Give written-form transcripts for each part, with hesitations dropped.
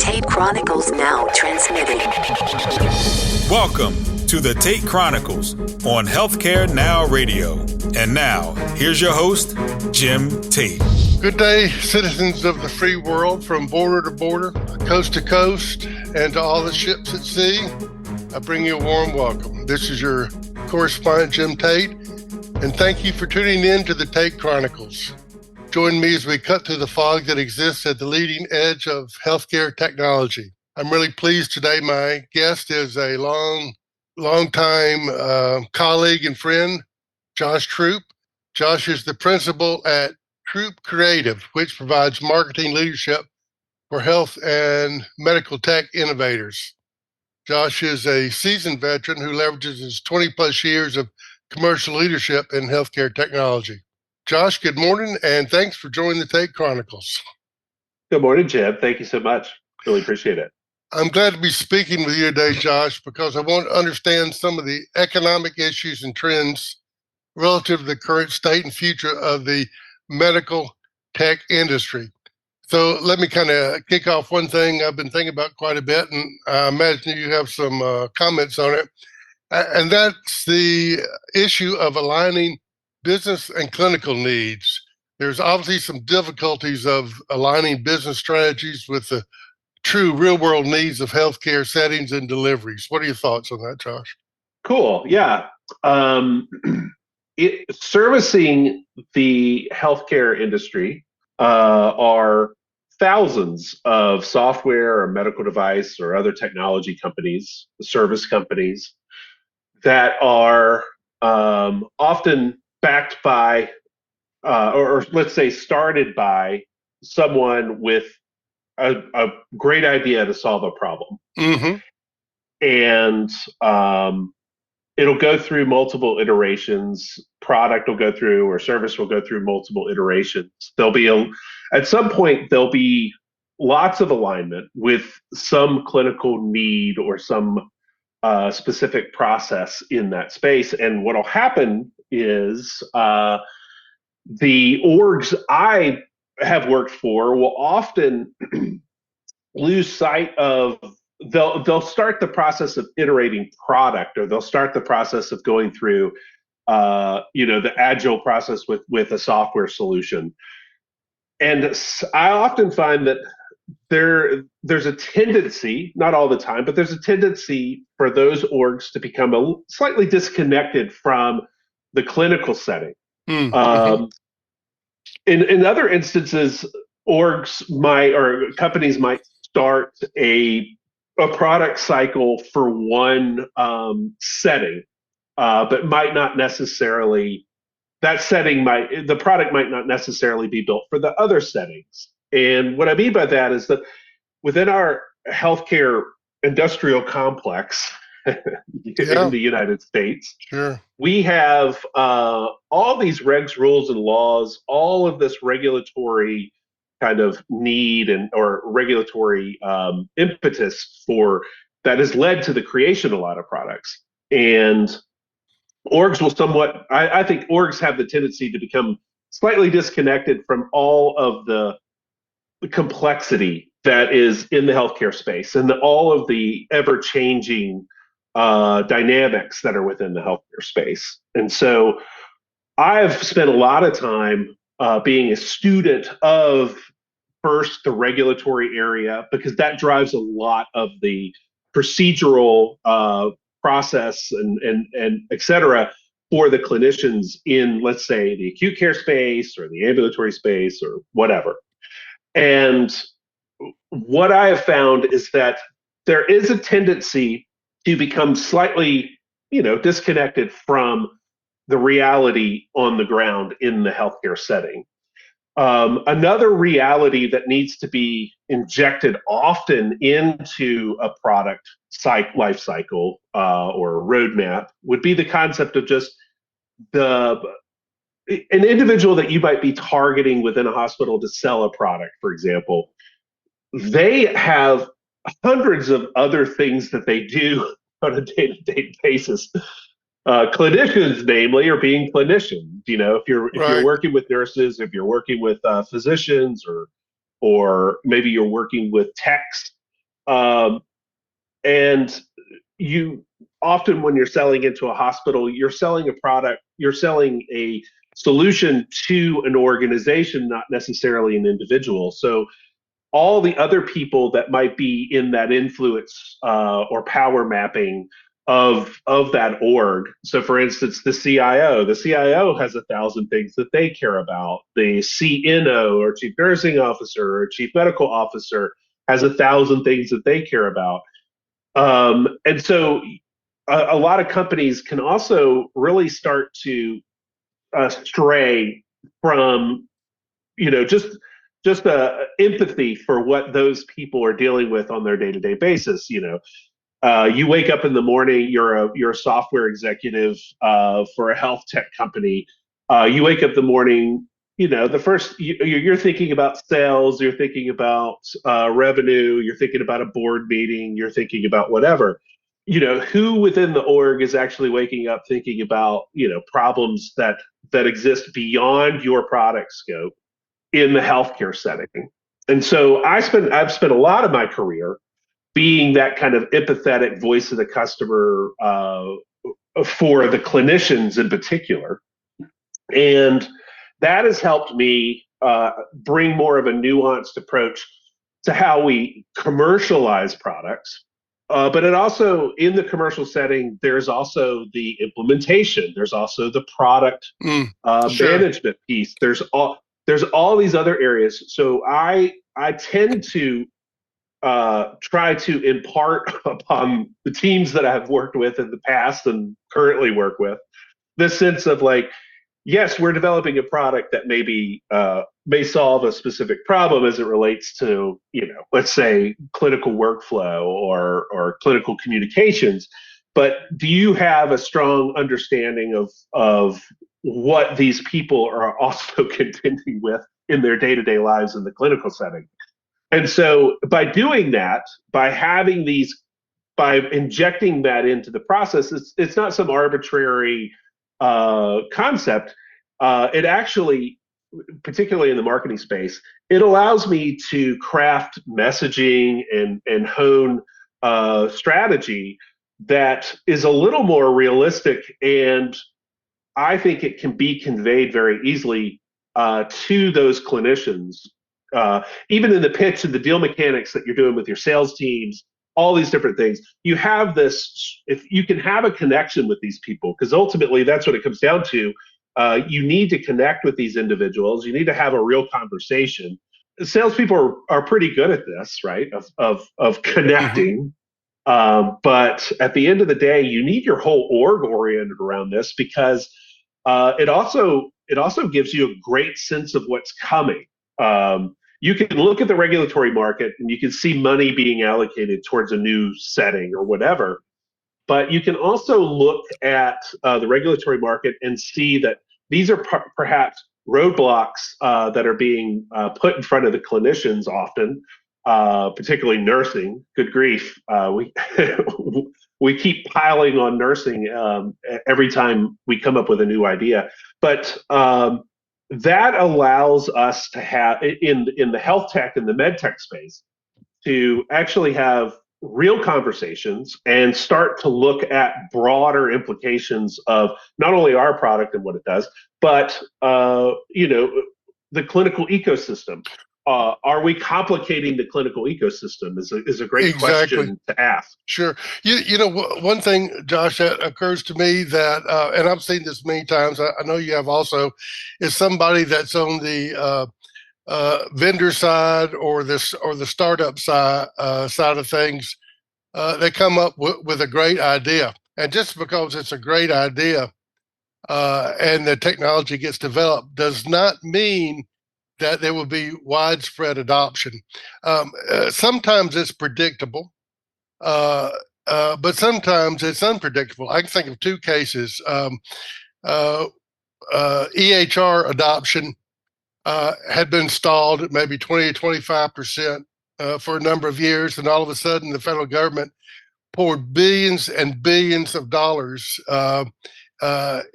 Tate Chronicles now transmitting. Welcome to the Tate Chronicles on Healthcare Now Radio. And now, here's your host, Jim Tate. Good day, citizens of the free world, from border to border, coast to coast, and to all the ships at sea. I bring you a warm welcome. This is your correspondent, Jim Tate, and thank you for tuning in to the Tate Chronicles. Join me as we cut through the fog that exists at the leading edge of healthcare technology. I'm really pleased today. My guest is a long-time colleague and friend, Josh Troop. Josh is the principal at Troop Creative, which provides marketing leadership for health and medical tech innovators. Josh is a seasoned veteran who leverages his 20-plus years of commercial leadership in healthcare technology. Josh, good morning, and thanks for joining the Tate Chronicles. Good morning, Jim. Thank you so much. Really appreciate it. I'm glad to be speaking with you today, Josh, because I want to understand some of the economic issues and trends relative to the current state and future of the medical tech industry. So let me kind of kick off one thing I've been thinking about quite a bit, and I imagine you have some comments on it, and that's the issue of aligning business and clinical needs. There's obviously some difficulties of aligning business strategies with the true real-world needs of healthcare settings and deliveries. What are your thoughts on that, Josh? Cool. Yeah. Servicing the healthcare industry are thousands of software or medical device or other technology companies, service companies that are often backed by, or let's say started by, someone with a great idea to solve a problem. Mm-hmm. And it'll go through multiple iterations. Product will go through, or service will go through multiple iterations. At some point, there'll be lots of alignment with some clinical need or some specific process in that space. And what'll happen is the orgs I have worked for will often lose sight of, they'll start the process of iterating product, or they'll start the process of going through the agile process with a software solution. And I often find that there's a tendency, not all the time, but there's a tendency for those orgs to become slightly disconnected from the clinical setting. Mm-hmm. In other instances, companies might start a product cycle for one setting, but might not necessarily, the product might not necessarily be built for the other settings. And what I mean by that is that within our healthcare industrial complex in the United States, sure, we have all these regs, rules, and laws, all of this regulatory kind of need or regulatory impetus that has led to the creation of a lot of products. And orgs will I think orgs have the tendency to become slightly disconnected from all of the complexity that is in the healthcare space and all of the ever-changing dynamics that are within the healthcare space. And so I've spent a lot of time being a student of, first, the regulatory area, because that drives a lot of the procedural process and et cetera for the clinicians in, let's say, the acute care space or the ambulatory space or whatever. And what I have found is that there is a tendency to become slightly, disconnected from the reality on the ground in the healthcare setting. Another reality that needs to be injected often into a product life cycle or roadmap would be the concept of just an individual that you might be targeting within a hospital to sell a product, for example. They have hundreds of other things that they do on a day-to-day basis. Clinicians, namely, are being clinicians. If you're working with nurses, if you're working with physicians, or maybe you're working with techs, And you often, when you're selling into a hospital, you're selling a product, you're selling a solution to an organization, not necessarily an individual. So all the other people that might be in that influence or power mapping of that org. So, for instance, the CIO has 1,000 things that they care about. The CNO or chief nursing officer or chief medical officer has 1,000 things that they care about. And so, a lot of companies can also really start to stray from just empathy for what those people are dealing with on their day-to-day basis. You wake up in the morning, you're a software executive for a health tech company. You wake up in the morning, the first you're thinking about sales, you're thinking about revenue, you're thinking about a board meeting, you're thinking about whatever. Who within the org is actually waking up thinking about problems that exist beyond your product scope in the healthcare setting. And so I've spent a lot of my career being that kind of empathetic voice of the customer for the clinicians in particular. And that has helped me bring more of a nuanced approach to how we commercialize products. But it also, in the commercial setting, there's also the implementation. There's also the product management piece. There's all these other areas. So I tend to try to impart upon the teams that I've worked with in the past and currently work with this sense of like, yes, we're developing a product that may solve a specific problem as it relates to, let's say clinical workflow or clinical communications. But do you have a strong understanding of what these people are also contending with in their day-to-day lives in the clinical setting? And so by doing that, by injecting that into the process, it's not some arbitrary concept. It actually, particularly in the marketing space, it allows me to craft messaging and hone strategy that is a little more realistic, and I think it can be conveyed very easily to those clinicians. Even in the pitch and the deal mechanics that you're doing with your sales teams, all these different things, you have this, if you can have a connection with these people, because ultimately that's what it comes down to. You need to connect with these individuals. You need to have a real conversation. Salespeople are pretty good at this, right? Of connecting. But at the end of the day, you need your whole org oriented around this, because it also gives you a great sense of what's coming. You can look at the regulatory market and you can see money being allocated towards a new setting or whatever. But you can also look at the regulatory market and see that these are perhaps roadblocks that are being put in front of the clinicians often, particularly nursing. Good grief. We keep piling on nursing every time we come up with a new idea. But that allows us to have, in the health tech and the med tech space, to actually have real conversations and start to look at broader implications of not only our product and what it does, but the clinical ecosystem. Are we complicating the clinical ecosystem is a great question to ask. Sure. One thing, Josh, that occurs to me that, and I've seen this many times, I know you have also, is somebody that's on the vendor side or the startup side of things. They come up with a great idea, and just because it's a great idea and the technology gets developed does not mean that there will be widespread adoption. Sometimes it's predictable, but sometimes it's unpredictable. I can think of two cases. EHR adoption had been stalled at maybe 20 to 25% for a number of years, and all of a sudden the federal government poured billions and billions of dollars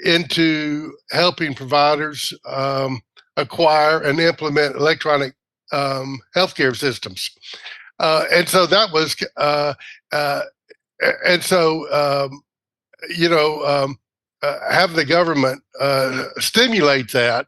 into helping providers acquire and implement electronic healthcare systems. And so that was, and so have the government stimulate that.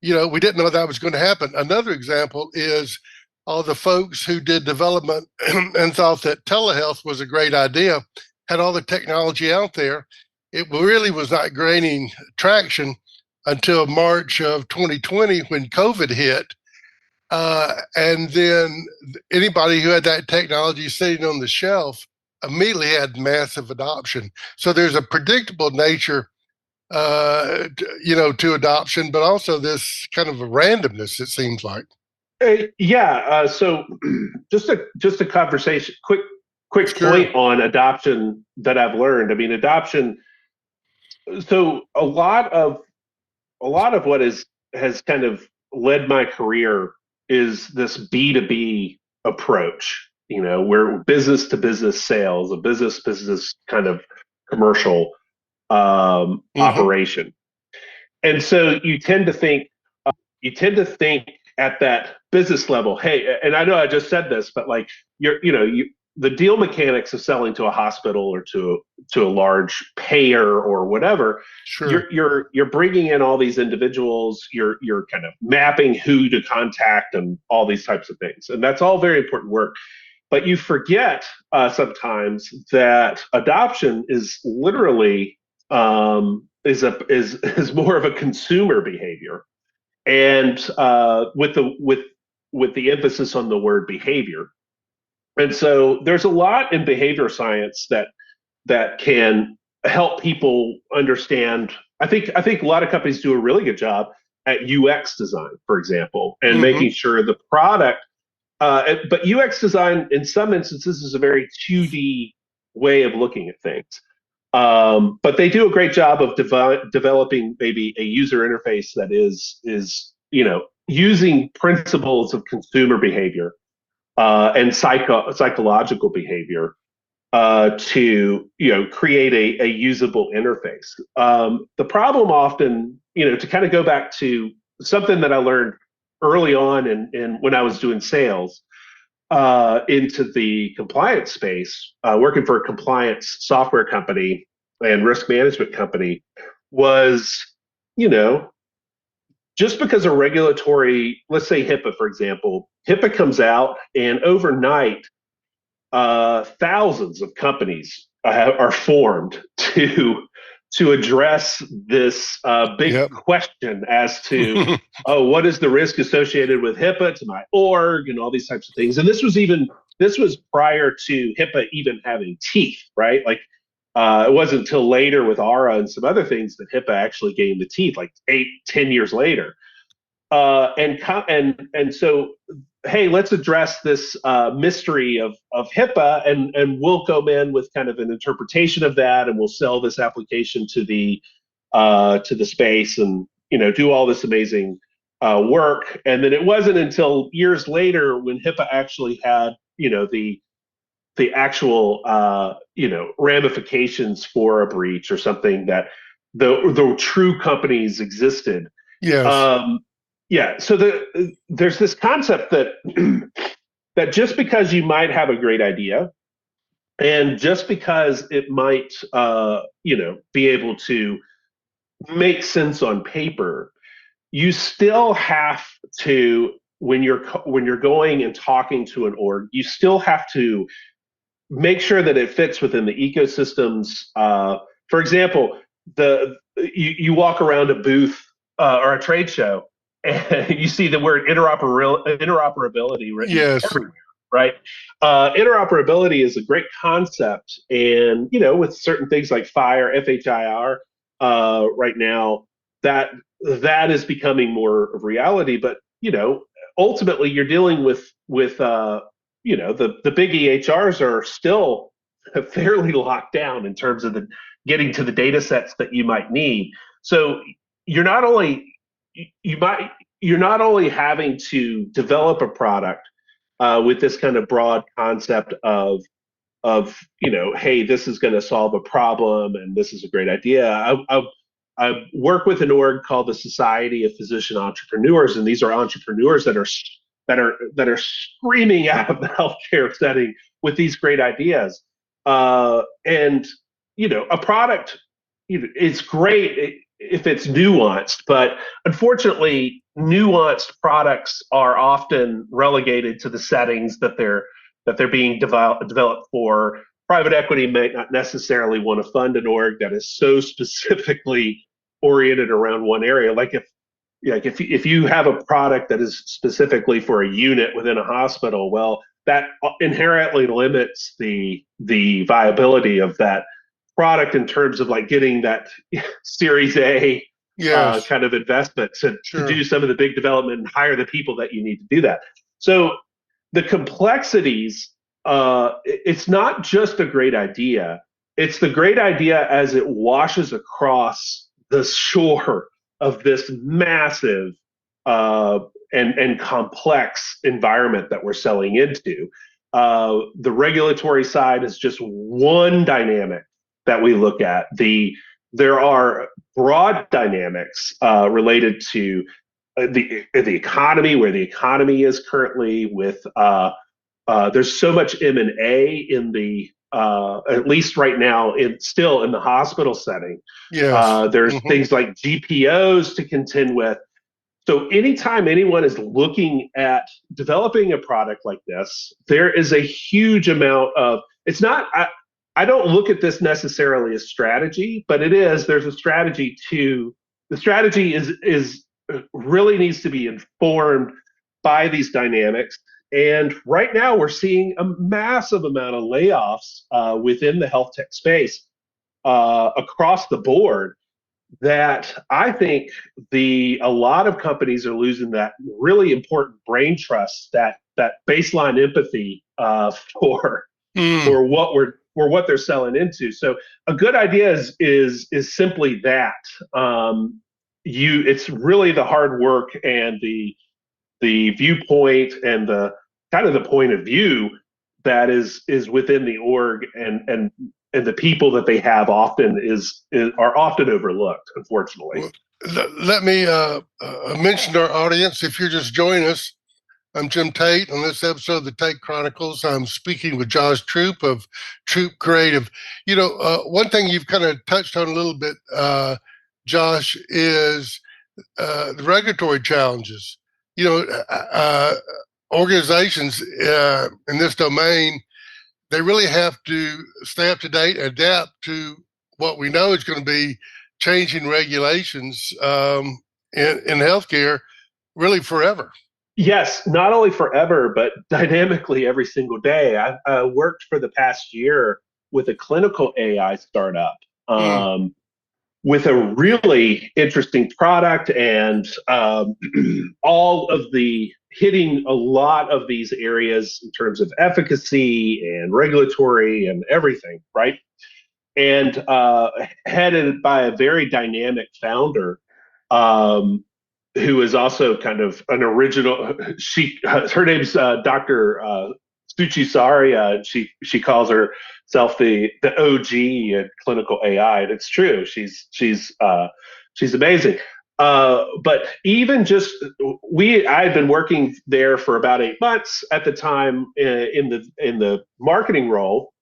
We didn't know that was going to happen. Another example is all the folks who did development and thought that telehealth was a great idea, had all the technology out there. It really was not gaining traction until March of 2020 when COVID hit. And then anybody who had that technology sitting on the shelf immediately had massive adoption. So there's a predictable nature, to adoption, but also this kind of a randomness, it seems like. So just a conversation, quick Sure. point on adoption that I've learned. I mean, adoption. So a lot of what has kind of led my career is this B2B approach, where business to business sales, a business kind of commercial operation. And so you tend to think at that business level, hey, and I know I just said this, but like the deal mechanics of selling to a hospital or to a large payer or whatever, Sure. you're bringing in all these individuals, you're kind of mapping who to contact and all these types of things, and that's all very important work. But you forget sometimes that adoption is literally is more of a consumer behavior, and with the emphasis on the word behavior. And so there's a lot in behavior science that can help people understand. I think a lot of companies do a really good job at UX design, for example, and making sure the product. But UX design, in some instances, is a very 2D way of looking at things. But they do a great job of developing maybe a user interface that is using principles of consumer behavior and psychological behavior to create a usable interface. The problem often, to kind of go back to something that I learned early on in when I was doing sales into the compliance space, working for a compliance software company and risk management company, was, just because a regulatory, let's say HIPAA, for example, HIPAA comes out and overnight, thousands of companies are formed to address this big question as to, what is the risk associated with HIPAA to my org and all these types of things. And this was prior to HIPAA even having teeth, right? Like it wasn't until later with ARA and some other things that HIPAA actually gained the teeth, like 8-10 years later. And so, hey, let's address this mystery of HIPAA, and we'll come in with kind of an interpretation of that, and we'll sell this application to the space, and do all this amazing work. And then it wasn't until years later when HIPAA actually had the actual ramifications for a breach or something, that the true companies existed. Yes. So there's this concept that just because you might have a great idea, and just because it might be able to make sense on paper, you still have to, when you're going and talking to an org, you still have to make sure that it fits within the ecosystems. For example, you walk around a booth or a trade show, and you see the word interoperability written everywhere, right? Interoperability is a great concept, and with certain things like FHIR, right now, that is becoming more of reality. But ultimately, you're dealing with the big EHRs are still fairly locked down in terms of getting to the data sets that you might need. So you're not only having to develop a product with this kind of broad concept of hey, this is going to solve a problem and this is a great idea. I work with an org called the Society of Physician Entrepreneurs, and these are entrepreneurs that are that are screaming out of the healthcare setting with these great ideas. And a product, it's great if it's nuanced, but unfortunately, nuanced products are often relegated to the settings that they're being developed for. Private equity may not necessarily want to fund an org that is so specifically oriented around one area. If you have a product that is specifically for a unit within a hospital, well, that inherently limits the viability of that product in terms of like getting that Series A Yes, kind of investment to sure. do some of the big development and hire the people that you need to do that. So the complexities, it's not just a great idea. It's the great idea as it washes across the shore of this massive and complex environment that we're selling into. The regulatory side is just one dynamic that we look at. There are broad dynamics related to the economy, where the economy is currently with there's so much M&A in the at least right now, still in the hospital setting. Yes. There's things like GPOs to contend with. So anytime anyone is looking at developing a product like this, there is a huge amount of, it's not, I don't look at this necessarily as strategy, but there's a strategy the strategy is really needs to be informed by these dynamics. And right now we're seeing a massive amount of layoffs within the health tech space across the board, that I think a lot of companies are losing that really important brain trust, that baseline empathy for what they're selling into. So a good idea is simply that. It's really the hard work and the viewpoint and the kind of the point of view that is within the org, and the people that they have often are often overlooked, unfortunately. Well, let me mention to our audience, if you're just joining us, I'm Jim Tate. On this episode of the Tate Chronicles, I'm speaking with Josh Troop of Troop Creative. One thing you've kind of touched on a little bit, Josh, is the regulatory challenges. Organizations in this domain, they really have to stay up to date, adapt to what we know is going to be changing regulations in healthcare really forever. Yes, not only forever, but dynamically every single day. I've worked for the past year with a clinical AI startup with a really interesting product, and all of hitting a lot of these areas in terms of efficacy and regulatory and everything, right? And headed by a very dynamic founder who is also kind of an original. Her name's Dr. Suchi Saria. She calls herself the OG in clinical AI, and it's true. She's amazing. But even just I had been working there for about 8 months at the time in the marketing role,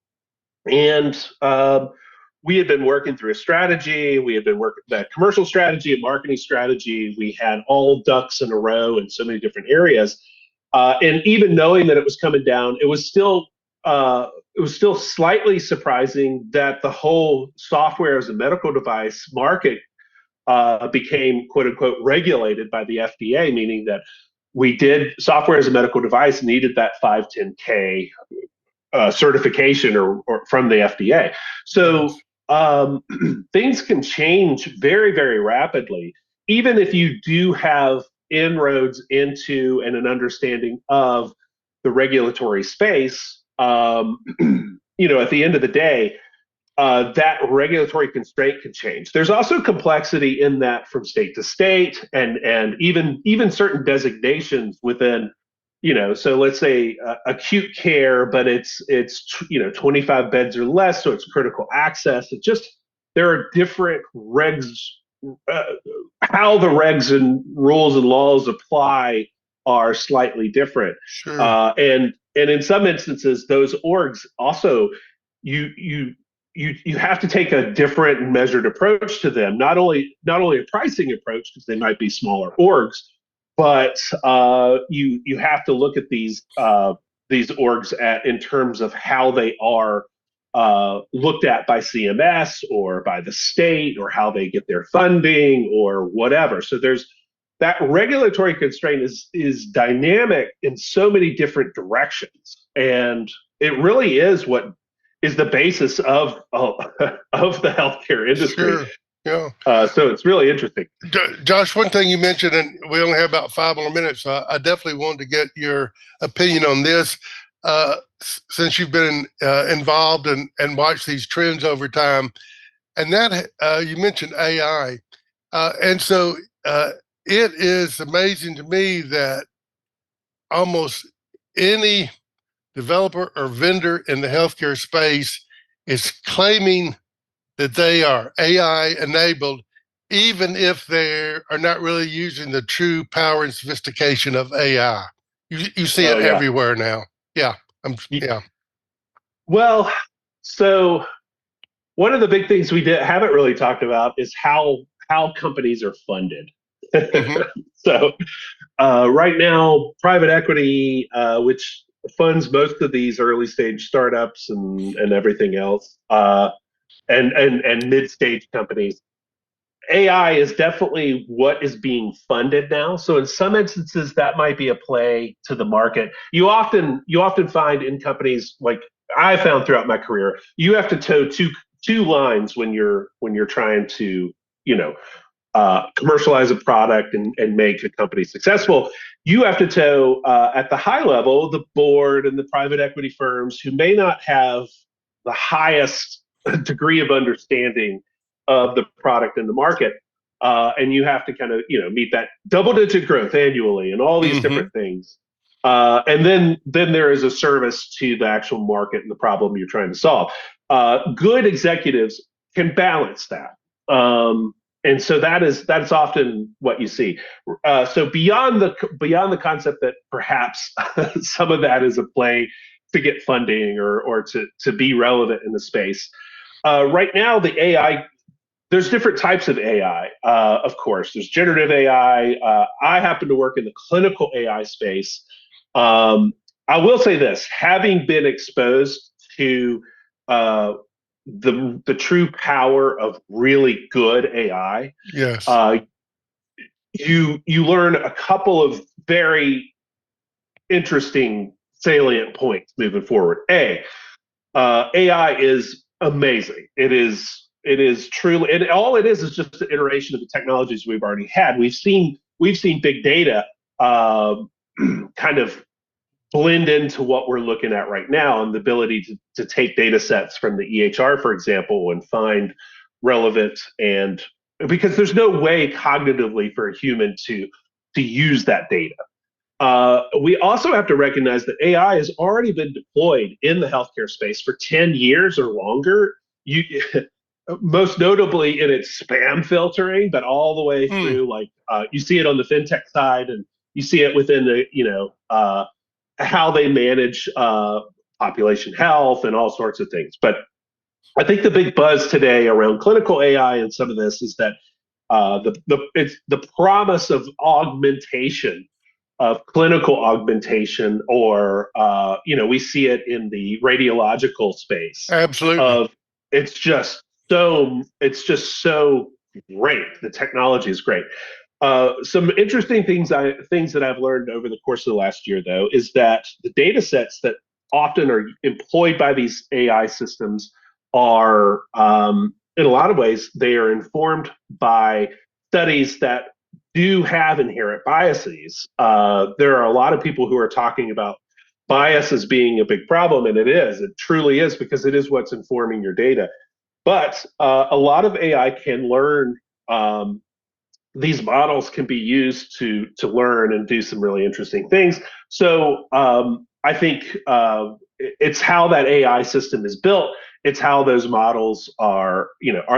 and we had been working through a strategy. We had been working that commercial strategy and marketing strategy. We had all ducks in a row in so many different areas, and even knowing that it was coming down, it was still slightly surprising that the whole software as a medical device market became quote unquote regulated by the FDA, meaning that software as a medical device needed that 510K certification or from the FDA. So things can change very, very rapidly, even if you do have inroads into and an understanding of the regulatory space. At the end of the day, that regulatory constraint can change. There's also complexity in that from state to state, and even certain designations within, so let's say acute care, but it's 25 beds or less, so it's critical access. There are different regs, how the regs and rules and laws apply are slightly different. Sure. And in some instances, those orgs also you have to take a different and measured approach to them. Not only a pricing approach because they might be smaller orgs, but you have to look at these orgs in terms of how they are looked at by CMS or by the state, or how they get their funding or whatever. So there's that regulatory constraint is dynamic in so many different directions, and it really is what is the basis of of the healthcare industry. Sure. Yeah. So it's really interesting. Josh, one thing you mentioned, and we only have about 5 more minutes, so I definitely wanted to get your opinion on this. Since you've been involved and watched these trends over time, and that you mentioned AI, and so it is amazing to me that almost any developer or vendor in the healthcare space is claiming that they are AI enabled, even if they are not really using the true power and sophistication of AI. You see it everywhere now. Yeah. Yeah. Well, so one of the big things we haven't really talked about is how companies are funded. Mm-hmm. So right now, private equity, which funds most of these early stage startups and everything else, and mid stage companies, AI is definitely what is being funded now. So in some instances, that might be a play to the market. You often find in companies, like I found throughout my career, you have to toe two lines when you're trying to commercialize a product and make a company successful. You have to toe at the high level the board and the private equity firms who may not have the highest degree of understanding of the product in the market, and you have to kind of meet that double-digit growth annually and all these different things. And then there is a service to the actual market and the problem you're trying to solve. Good executives can balance that. And so that's often what you see. So beyond the concept that perhaps some of that is a play to get funding or to be relevant in the space. Right now, the AI, there's different types of AI. Of course, there's generative AI. I happen to work in the clinical AI space. I will say this: having been exposed to the true power of really good AI, yes, you learn a couple of very interesting salient points moving forward. AI is amazing. It is truly, and all it is just an iteration of the technologies we've already had. We've seen big data kind of blend into what we're looking at right now, and the ability to take data sets from the EHR, for example, and find relevant, and because there's no way cognitively for a human to use that data. We also have to recognize that AI has already been deployed in the healthcare space for 10 years or longer. Most notably in its spam filtering, but all the way through, you see it on the fintech side, and you see it within the, how they manage population health and all sorts of things. But I think the big buzz today around clinical AI and some of this is that it's the promise of augmentation, of clinical augmentation, or we see it in the radiological space. absolutely. It's just so great. The technology is great. Some interesting things that I've learned over the course of the last year, though, is that the data sets that often are employed by these AI systems are, in a lot of ways, they are informed by studies that do have inherent biases. There are a lot of people who are talking about bias as being a big problem, and it is. It truly is, because it is what's informing your data. But a lot of AI can learn. These models can be used to learn and do some really interesting things. So I think it's how that AI system is built. It's how those models are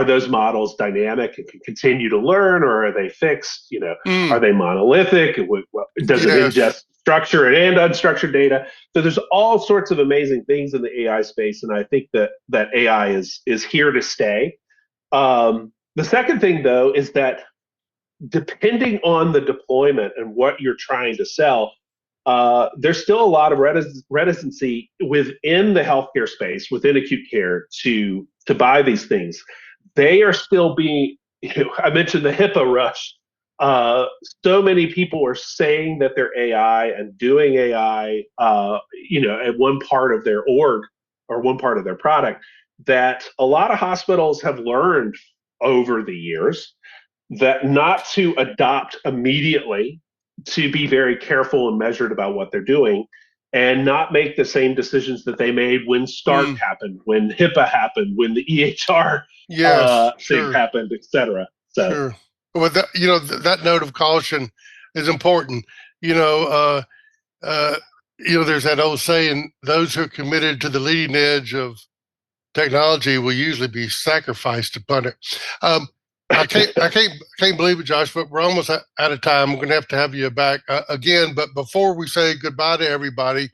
those models dynamic and can continue to learn, or are they fixed? Are they monolithic? Does it ingest structured and unstructured data? So there's all sorts of amazing things in the AI space, and I think that AI is here to stay. The second thing, though, is that depending on the deployment and what you're trying to sell, there's still a lot of reticency within the healthcare space, within acute care, to buy these things. They are still being, I mentioned the HIPAA rush. So many people are saying that they're AI and doing AI, at one part of their org or one part of their product, that a lot of hospitals have learned over the years that not to adopt immediately, to be very careful and measured about what they're doing, and not make the same decisions that they made when Stark happened, when HIPAA happened, when the EHR thing happened, etc. So, sure. Well, that note of caution is important. There's that old saying: those who are committed to the leading edge of technology will usually be sacrificed upon it. I can't believe it, Josh, but we're almost out of time. We're going to have you back again. But before we say goodbye to everybody,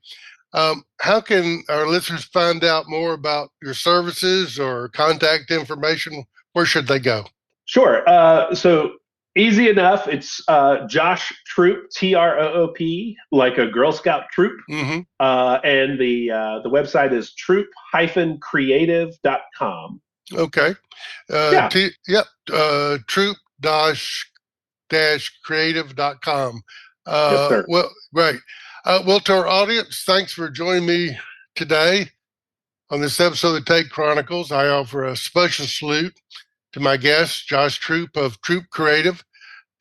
how can our listeners find out more about your services or contact information? Where should they go? Sure. So easy enough. It's Josh Troop, TROOP, like a Girl Scout troop. Mm-hmm. And the website is troop-creative.com. Okay. Troop-creative.com. Yes, sir. Well, right. Well, to our audience, thanks for joining me today on this episode of the Tate Chronicles. I offer a special salute to my guest, Josh Troop of Troop Creative.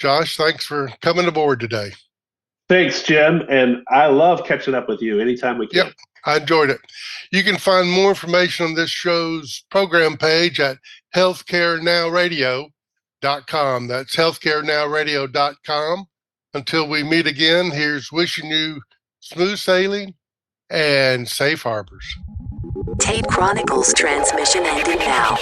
Josh, thanks for coming aboard today. Thanks, Jim. And I love catching up with you anytime we can. Yep, I enjoyed it. You can find more information on this show's program page at healthcarenowradio.com. That's healthcarenowradio.com. Until we meet again, here's wishing you smooth sailing and safe harbors. Tate Chronicles transmission ending now.